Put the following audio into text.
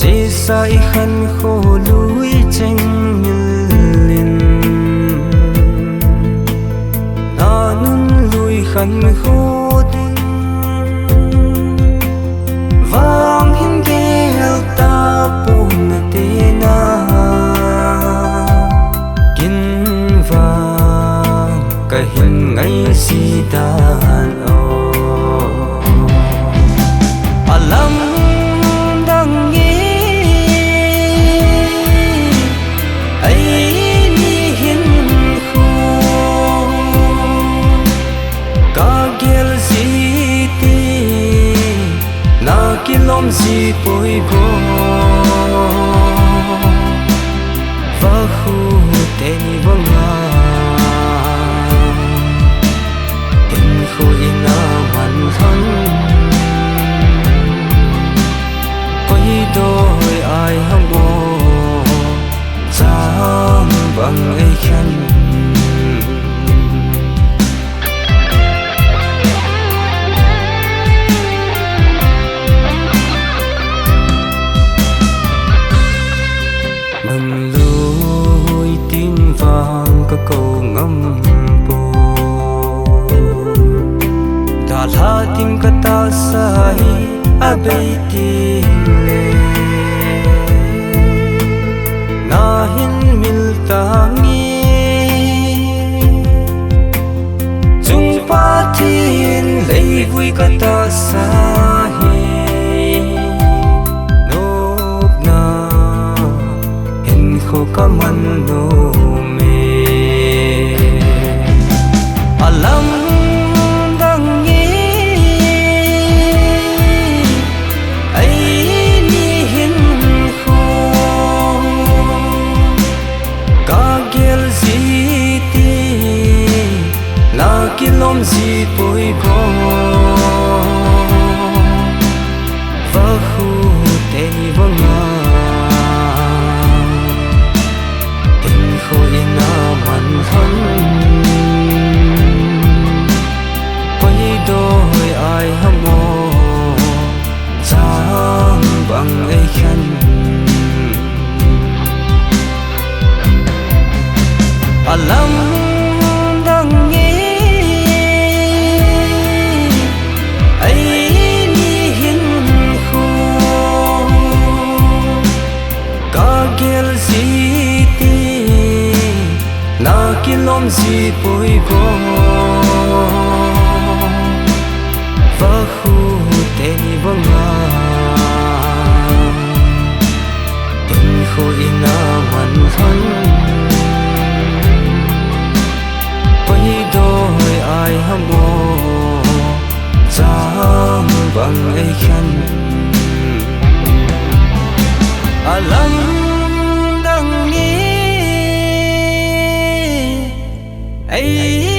chỉ sai khăn khô lũi tranh milin na nun lùi khăn khô tinh vang hin ghel ta pun te na kin vang ka hin ngay si dan o alam lom si poi bo va khu te ni vanga tin khu ina man han koi doi ai ham bo sam bang ai khan câu ngâm bồ đã la tim ka ta sai a bay tin le na hin mil ta ngi chung pa tin lei vui ka ta sai nop na hin kho ka man no alam dang ngi ai ni hin kho ka gel ziti la kilom zi poi bo va khu te ni vanga tin kho ina man han đôi ai hâm mộ dám bằng ấy khen alam đang nghĩ ấy ni hin khu cả gel ziti na kilom zi poi bo va khu te ni vanga tin kho ina man han pai doi ai ham mo jam bang ai khan alam dang ni ai